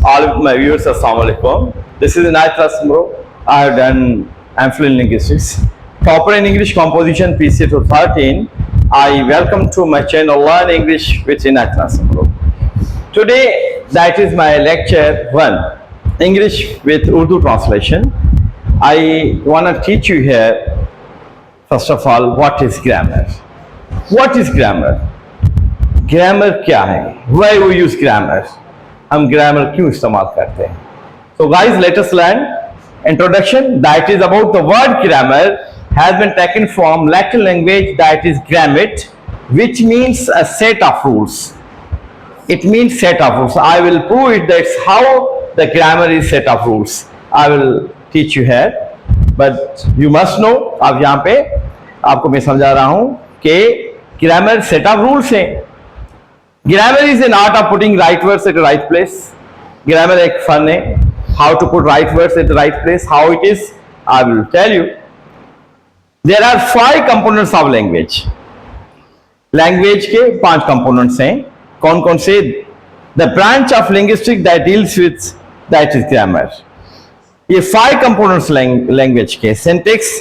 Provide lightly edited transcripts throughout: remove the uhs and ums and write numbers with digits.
All of my viewers, Assalamu alaikum. This is Inayat Rasmro. I have done MPhil in linguistics, proper in English composition, PC 2013. I welcome to my channel Learn English with Inayat Rasmro. Today, that is my lecture 1, English with Urdu translation. I want to teach you here, first of all, what is grammar. What is grammar? Grammar क्या है? Why we use grammar? हम grammar क्यों इस्तेमाल करते हैं? So guys, let us learn introduction. That is about the word grammar has been taken from Latin language, that is grammar, which means a set of rules. It means set of rules. I will prove it. That's how the grammar is set of rules. I will teach you here, but you must know. अब यहाँ पे आपको मैं समझा रहा हूँ कि grammar set of rules है. Grammar is an art of putting right words at the right place. Grammar एक फन है. How to put right words at the right place. How it is, I will tell you. There are 5 components of language. Language के 5 components हैं. कौन कौन से? The branch of linguistics that deals with that is grammar. ये 5 components language के: syntax,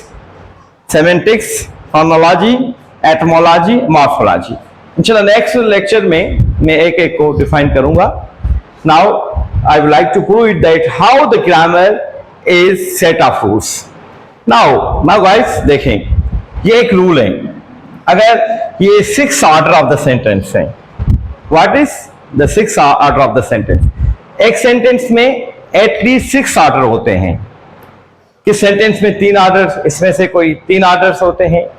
semantics, phonology, etymology, morphology. इंशाल्लाह next lecture में मैं एक एक को डिफाइन करूंगा. Now I would like to prove it that how the grammar is set of rules. Now guys देखें, ये एक रूल है. अगर ये 6 ऑर्डर ऑफ द सेंटेंस है, what is the 6 order of the sentence? एक सेंटेंस में एटलीस्ट 6 ऑर्डर होते हैं. किस सेंटेंस में 3 ऑर्डर, इसमें से कोई 3 ऑर्डर्स होते हैं,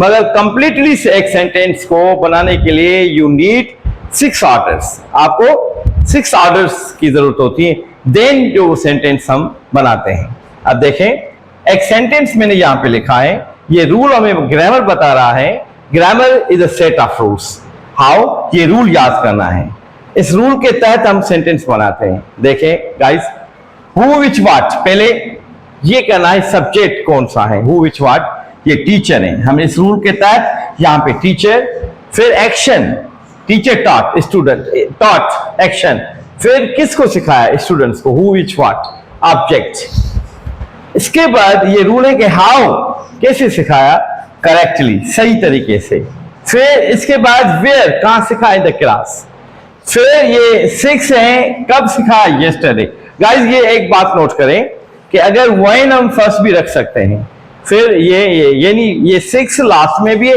मगर कंप्लीटली एक सेंटेंस को बनाने के लिए यू नीड 6 ऑर्डर्स. आपको 6 ऑर्डर्स की जरूरत होती है, देन जो सेंटेंस हम बनाते हैं. अब देखें, एक सेंटेंस मैंने यहां पे लिखा है. ये रूल हमें ग्रामर बता रहा है. Grammar is a set of rules. How? ये रूल याद करना है. इस रूल के तहत हम सेंटेंस बनाते हैं. देखें गाइस, हु विच व्हाट, पहले ये कहना है सब्जेक्ट कौन सा है. हु विच व्हाट, ये टीचर है. हम इस रूल के तहत यहाँ पे टीचर, फिर action, teacher taught, student taught, action, फिर किसको सिखाया? स्टूडेंट्स को. Who which what, object. इसके बाद ये रूल है कि हाउ, कैसे सिखाया? करेक्टली, सही तरीके से. फिर इसके बाद वेयर, कहां सिखाया? The class. फिर ये 6 है, कब सिखाया? यस्टरडे. गाइस, ये एक बात नोट करें कि अगर व्हेन हम फर्स्ट भी रख सकते हैं, फिर यानी ये 6 लास्ट में भी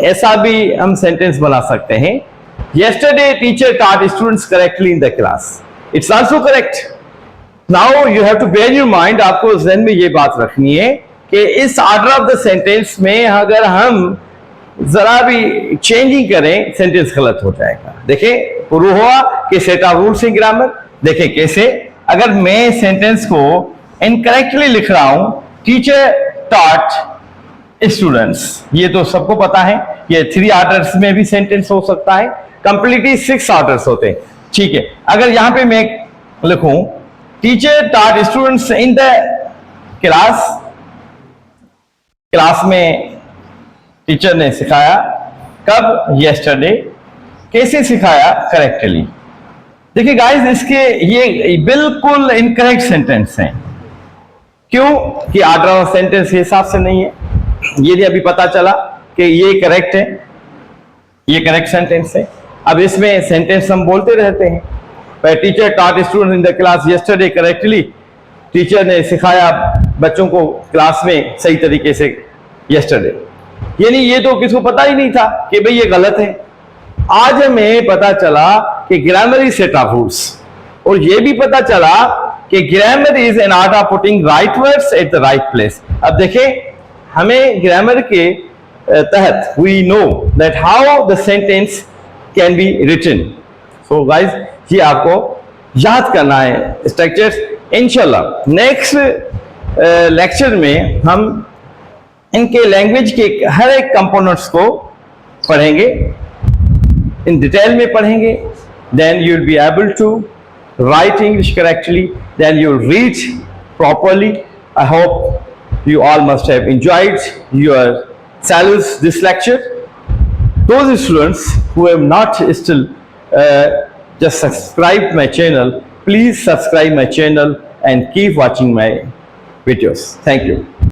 ऐसा भी हम सेंटेंस बना सकते हैं. Yesterday teacher taught students correctly in the class. It's also correct. Now you have to bear your mind. आपको ज़हन में ये बात रखनी है कि इस ऑर्डर ऑफ द सेंटेंस में अगर हम जरा भी चेंजिंग करें, सेंटेंस गलत हो जाएगा. देखें, प्रूव हुआ कि set of rules in grammar. देखें कैसे. अगर मैं सेंटेंस को इनकरेक्टली लिख रहा हूं, टीचर टॉट स्टूडेंट्स, ये तो सबको पता है. ये 3 ऑर्डर्स में भी सेंटेंस हो सकता है. कंप्लीटली 6 ऑर्डर्स होते हैं. ठीक है. अगर यहां पे मैं लिखूं teacher taught students in the class, class में टीचर ने सिखाया. कब? यस्टरडे. कैसे सिखाया? करेक्टली. देखिए गाइस, इसके ये बिल्कुल इनकरेक्ट सेंटेंस हैं. क्यों? कि ऑर्डर ऑफ सेंटेंस के हिसाब से नहीं है. ये अभी पता चला कि ये करेक्ट है, ये करेक्ट सेंटेंस है. अब इसमें सेंटेंस हम बोलते रहते हैं. Teacher taught student in the class yesterday correctly. Teacher ने सिखाया बच्चों को क्लास में सही तरीके से यस्टरडे. यानी ये तो किसी को पता ही नहीं था कि भाई ये गलत है. आज हमें पता चला कि grammar is set of rules, और ये भी पता चला कि grammar is an art of putting right words at the right place. अब देखें, हमें ग्रामर के तहत we know that how the sentence can be written. So guys, ये आपको याद करना है स्ट्रक्चर्स. इंशाल्लाह नेक्स्ट लेक्चर में हम इनके लैंग्वेज के हर एक कंपोनेंट्स को पढ़ेंगे, इन डिटेल में पढ़ेंगे. Then you will be able to write English correctly, then you read properly. I hope you all must have enjoyed your this lecture. Those students who have not still just subscribed my channel, Please subscribe my channel and keep watching my videos. Thank you.